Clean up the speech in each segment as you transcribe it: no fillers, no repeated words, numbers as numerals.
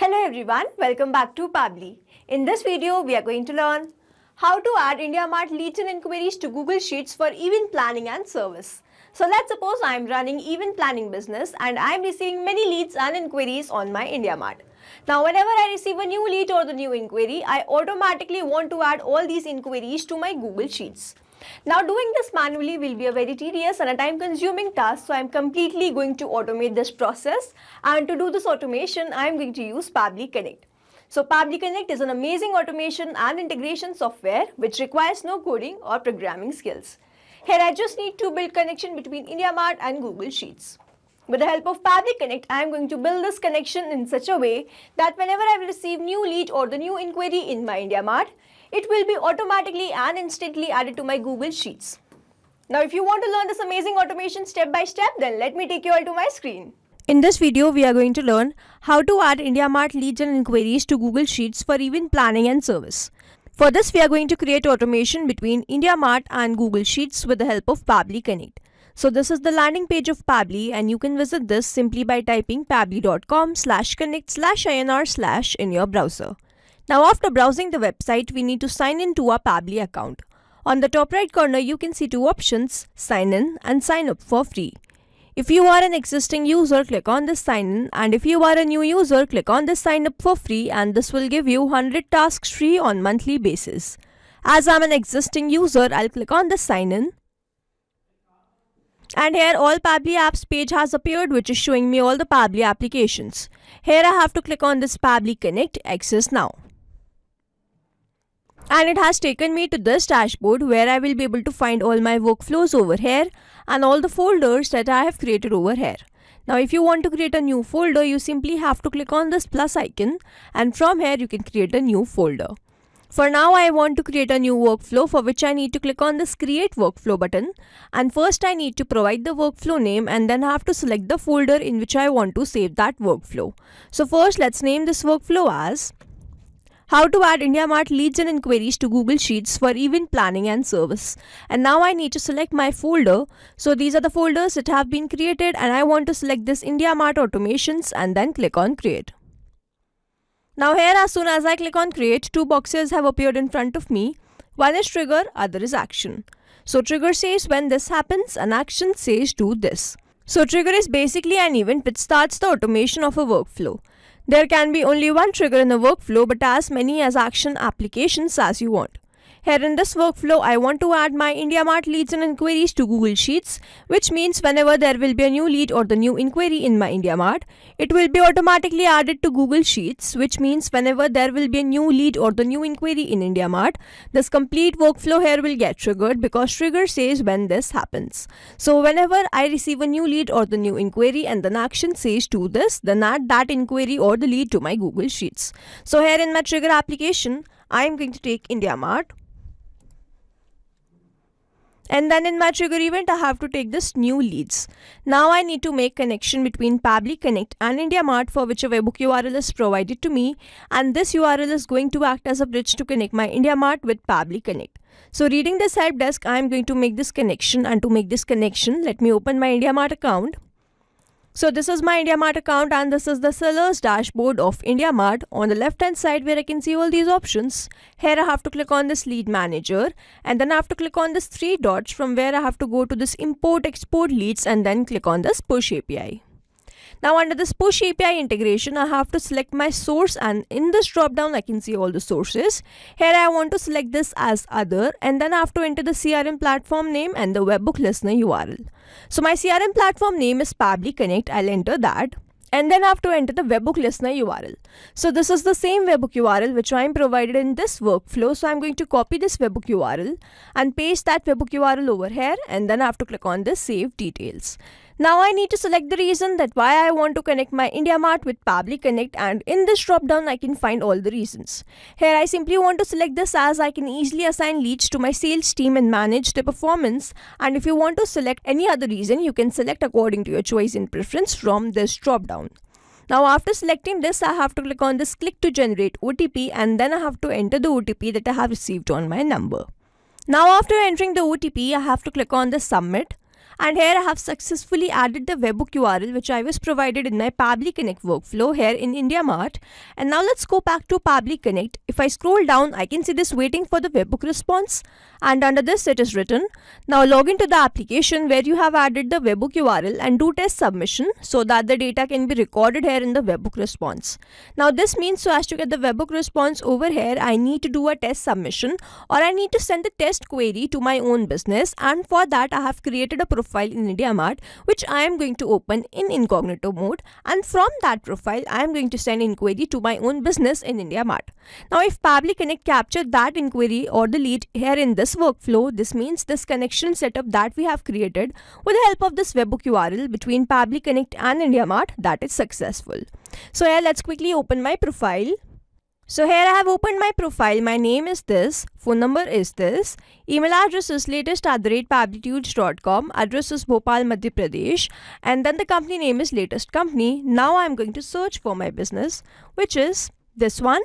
Hello everyone, welcome back to Pabbly. In this video, we are going to learn how to add IndiaMart leads and inquiries to Google Sheets for event planning and service. So let's suppose I am running event planning business and I am receiving many leads and inquiries on my IndiaMart. Now whenever I receive a new lead or the new inquiry, I automatically want to add all these inquiries to my Google Sheets. Now doing this manually will be a very tedious and a time consuming task, so I am completely going to automate this process, and to do this automation I am going to use Pabbly Connect. So Pabbly Connect is an amazing automation and integration software which requires no coding or programming skills. Here I just need to build connection between IndiaMart and Google Sheets. With the help of Pabbly Connect, I am going to build this connection in such a way that whenever I will receive new lead or the new inquiry in my IndiaMart, it will be automatically and instantly added to my Google Sheets. Now if you want to learn this amazing automation step by step, then let me take you all to my screen. In this video, we are going to learn how to add IndiaMart leads and inquiries to Google Sheets for event planning and service. For this, we are going to create automation between IndiaMart and Google Sheets with the help of Pabbly Connect. So this is the landing page of Pabbly, and you can visit this simply by typing pabbly.com/connect/inr/ in your browser. Now after browsing the website, we need to sign in to our Pabbly account. On the top right corner, you can see two options, sign in and sign up for free. If you are an existing user, click on this sign in, and if you are a new user, click on this sign up for free, and this will give you 100 tasks free on monthly basis. As I'm an existing user, I'll click on this sign in. And here all Pabbly apps page has appeared, which is showing me all the Pabbly applications. Here I have to click on this Pabbly Connect Access Now. And it has taken me to this dashboard where I will be able to find all my workflows over here and all the folders that I have created over here. Now if you want to create a new folder, you simply have to click on this plus icon, and from here you can create a new folder. For now, I want to create a new workflow, for which I need to click on this create workflow button, and first I need to provide the workflow name, and then I have to select the folder in which I want to save that workflow. So first let's name this workflow as how to add IndiaMart leads and inquiries to Google Sheets for event planning and service. And now I need to select my folder. So these are the folders that have been created, and I want to select this IndiaMart automations and then click on create. Now here, as soon as I click on create, two boxes have appeared in front of me. One is trigger, other is action. So trigger says when this happens, and action says do this. So trigger is basically an event which starts the automation of a workflow. There can be only one trigger in a workflow, but as many as action applications as you want. Here in this workflow, I want to add my IndiaMart leads and inquiries to Google Sheets, which means whenever there will be a new lead or the new inquiry in my IndiaMart, it will be automatically added to Google Sheets, which means whenever there will be a new lead or the new inquiry in IndiaMart, this complete workflow here will get triggered, because trigger says when this happens. So whenever I receive a new lead or the new inquiry and then action says do this, then add that inquiry or the lead to my Google Sheets. So here in my trigger application, I am going to take IndiaMart. And then in my trigger event, I have to take this new leads. Now I need to make connection between Pabbly Connect and IndiaMart, for which a webhook URL is provided to me, and this URL is going to act as a bridge to connect my IndiaMart with Pabbly Connect. So reading this help desk, I am going to make this connection, and to make this connection, let me open my IndiaMart account. So this is my IndiaMart account, and this is the seller's dashboard of IndiaMart. On the left hand side, where I can see all these options, here I have to click on this lead manager, and then I have to click on this three dots, from where I have to go to this import export leads, and then click on this push API. Now under this push API integration, I have to select my source, and in this drop down I can see all the sources. Here I want to select this as other, and then I have to enter the CRM platform name and the webhook listener URL. So my CRM platform name is Pabbly Connect. I'll enter that, and then I have to enter the webhook listener URL. So this is the same webhook URL which I am provided in this workflow. So I'm going to copy this webhook URL and paste that webhook URL over here, and then I have to click on this save details. Now I need to select the reason that why I want to connect my IndiaMart with Pabbly Connect, and in this drop down I can find all the reasons. Here I simply want to select this, as I can easily assign leads to my sales team and manage the performance, and if you want to select any other reason, you can select according to your choice and preference from this drop down. Now after selecting this, I have to click on this click to generate OTP, and then I have to enter the OTP that I have received on my number. Now after entering the OTP, I have to click on the submit. And here I have successfully added the webhook URL which I was provided in my Pabbly Connect workflow here in IndiaMart. And now let's go back to Pabbly Connect. If I scroll down, I can see this waiting for the webhook response, and under this it is written, now log into the application where you have added the webhook URL and do test submission so that the data can be recorded here in the webhook response. Now this means so as to get the webhook response over here, I need to do a test submission, or I need to send the test query to my own business, and for that I have created a profile in IndiaMart which I am going to open in incognito mode, and from that profile I am going to send inquiry to my own business in IndiaMart. Now if Pabbly Connect captured that inquiry or the lead here in this workflow, this means this connection setup that we have created with the help of this webhook URL between Pabbly Connect and IndiaMart, that is successful. So here let's quickly open my profile. So here I have opened my profile. My name is this, phone number is this, email address is latest@pablitudes.com, address is Bhopal, Madhya Pradesh, and then the company name is Latest Company. Now I am going to search for my business, which is this one.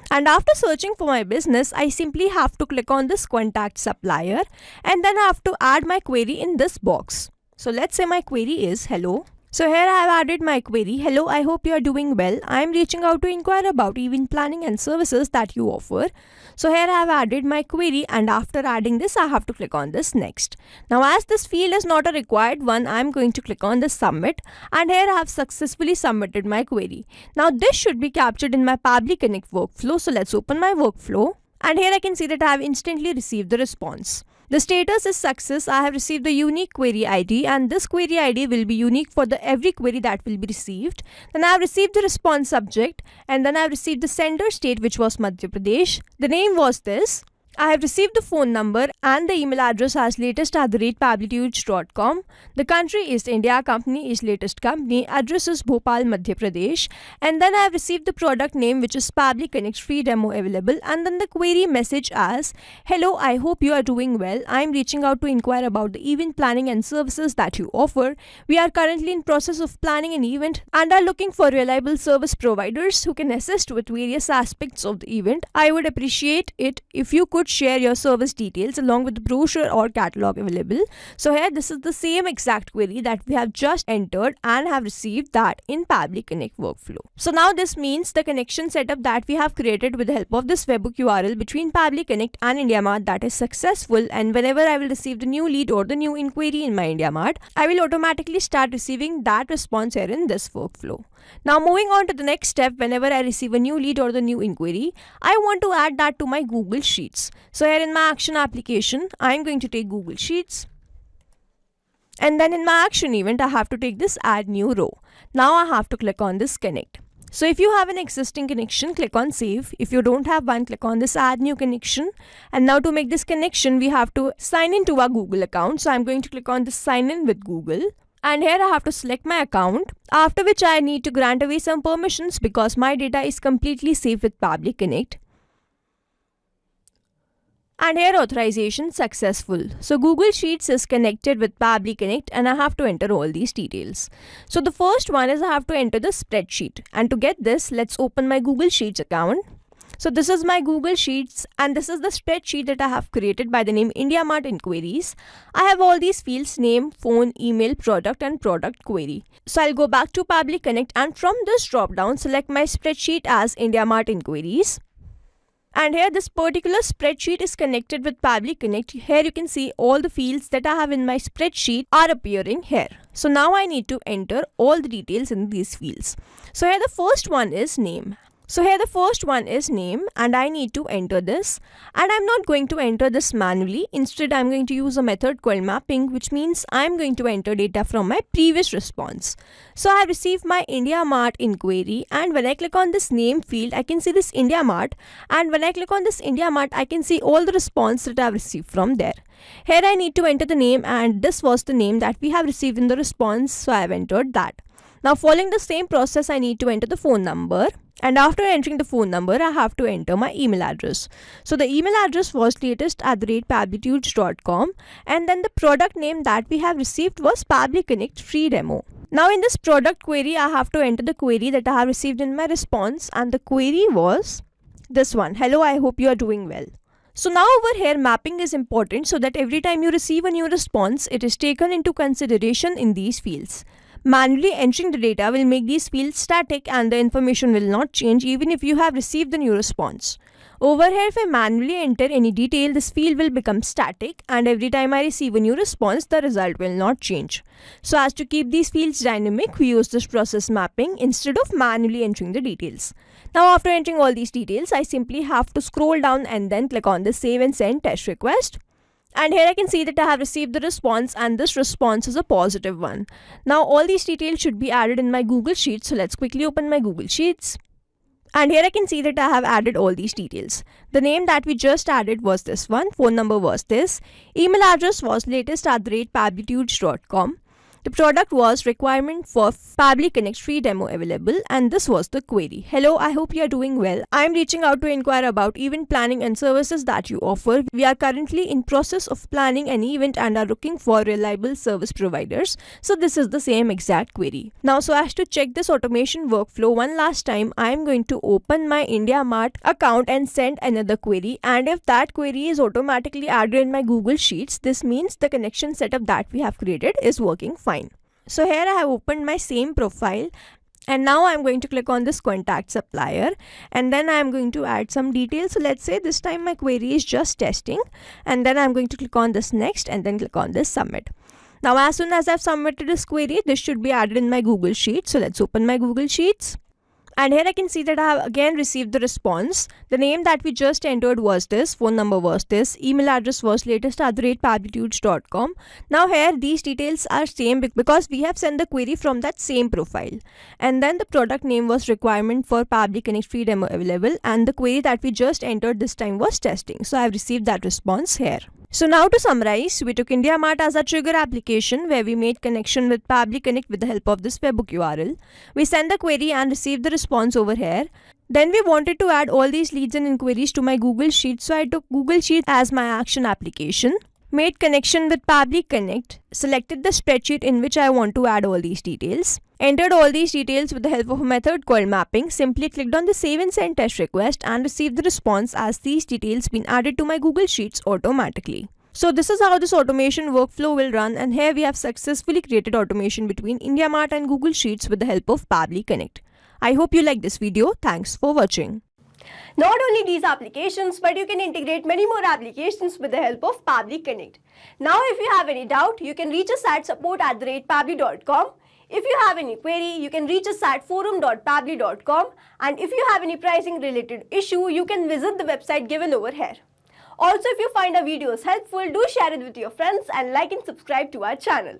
And after searching for my business, I simply have to click on this contact supplier, and then I have to add my query in this box. So let's say my query is hello. So here I have added my query. Hello, I hope you are doing well. I am reaching out to inquire about event planning and services that you offer. So here I have added my query, and after adding this, I have to click on this next. Now as this field is not a required one, I am going to click on the submit, and here I have successfully submitted my query. Now this should be captured in my Pabbly Connect workflow. So let's open my workflow, and here I can see that I have instantly received the response. The status is success. I have received the unique query ID, and this query ID will be unique for the every query that will be received. Then I have received the response subject, and then I have received the sender state, which was Madhya Pradesh. The name was this. I have received the phone number and the email address as latest@pablitudes.com. The country is India, company is Latest Company, address is Bhopal, Madhya Pradesh. And then I have received the product name, which is Pabbly Connect free demo available. And then the query message as, hello, I hope you are doing well. I am reaching out to inquire about the event planning and services that you offer. We are currently in process of planning an event and are looking for reliable service providers who can assist with various aspects of the event. I would appreciate it if you could share your service details along with the brochure or catalog available. So here this is the same exact query that we have just entered and have received that in Pabbly Connect workflow. So now this means the connection setup that we have created with the help of this webhook URL between Pabbly Connect and IndiaMart, that is successful, and whenever I will receive the new lead or the new inquiry in my IndiaMart, I will automatically start receiving that response here in this workflow. Now moving on to the next step, whenever I receive a new lead or the new inquiry, I want to add that to my Google Sheets. So here in my action application, I am going to take Google Sheets. And then in my action event, I have to take this add new row. Now I have to click on this connect. So if you have an existing connection, click on save. If you don't have one, click on this add new connection. And now to make this connection, we have to sign in to our Google account. So I'm going to click on this sign in with Google. And here I have to select my account, after which I need to grant away some permissions because my data is completely safe with Pabbly Connect. And here authorization successful. So Google Sheets is connected with Pabbly Connect, and I have to enter all these details. So the first one is I have to enter the spreadsheet, and to get this, let's open my Google Sheets account. So this is my Google Sheets, and this is the spreadsheet that I have created by the name IndiaMart Inquiries. I have all these fields: name, phone, email, product, and product query. So I'll go back to Pabbly Connect, and from this drop down, select my spreadsheet as IndiaMart Inquiries. And here this particular spreadsheet is connected with Pabbly Connect. Here you can see all the fields that I have in my spreadsheet are appearing here. So now I need to enter all the details in these fields. So here the first one is name. And I need to enter this, and I'm not going to enter this manually. Instead, I'm going to use a method called mapping, which means I'm going to enter data from my previous response. So I have received my IndiaMart inquiry, and when I click on this name field, I can see this IndiaMart, and when I click on this IndiaMart, I can see all the response that I've received from there. Here I need to enter the name, and this was the name that we have received in the response, so I have entered that. Now following the same process, I need to enter the phone number. And after entering the phone number, I have to enter my email address. So the email address was latest@pablitudes.com, and then the product name that we have received was Pabbly Connect free demo. Now in this product query, I have to enter the query that I have received in my response, and the query was this one: hello, I hope you are doing well. So now over here, mapping is important so that every time you receive a new response, it is taken into consideration in these fields. Manually entering the data will make these fields static and the information will not change even if you have received the new response. Over here, if I manually enter any detail, this field will become static and every time I receive a new response, the result will not change. So as to keep these fields dynamic, we use this process mapping instead of manually entering the details. Now after entering all these details, I simply have to scroll down and then click on the save and send test request. And here I can see that I have received the response and this response is a positive one. Now all these details should be added in my Google Sheets. So let's quickly open my Google Sheets. And here I can see that I have added all these details. The name that we just added was this one. Phone number was this. Email address was latest@pablitudes.com. The product was requirement for Pabbly Connect free demo available, and this was the query. Hello, I hope you are doing well. I am reaching out to inquire about event planning and services that you offer. We are currently in process of planning an event and are looking for reliable service providers. So this is the same exact query. Now, so as to check this automation workflow one last time, I am going to open my IndiaMart account and send another query. And if that query is automatically added in my Google Sheets, this means the connection setup that we have created is working fine. So here I have opened my same profile and now I'm going to click on this contact supplier and then I'm going to add some details. So let's say this time my query is just testing and then I'm going to click on this next and then click on this submit. Now as soon as I've submitted this query, this should be added in my Google Sheets. So let's open my Google Sheets. And here I can see that I have again received the response. The name that we just entered was this, phone number was this, email address was latest@pablitudes.com. Now here these details are same because we have sent the query from that same profile. And then the product name was requirement for Pabbly Connect free demo available and the query that we just entered this time was testing. So I have received that response here. So now to summarize, we took IndiaMart as a trigger application where we made connection with Pabbly Connect with the help of this webhook URL. We sent the query and received the response over here. Then we wanted to add all these leads and inquiries to my Google Sheets, so I took Google Sheets as my action application, made connection with Pabbly Connect, selected the spreadsheet in which I want to add all these details, entered all these details with the help of a method called mapping, simply clicked on the save and send test request and received the response as these details been added to my Google Sheets automatically. So this is how this automation workflow will run, and here we have successfully created automation between IndiaMart and Google Sheets with the help of Pabbly Connect. I hope you like this video. Thanks for watching. Not only these applications, but you can integrate many more applications with the help of Pabbly Connect. Now if you have any doubt, you can reach us at support@pabbly.com. If you have any query, you can reach us at forum.pabbly.com, and if you have any pricing related issue, you can visit the website given over here. Also, if you find our videos helpful, do share it with your friends and like and subscribe to our channel.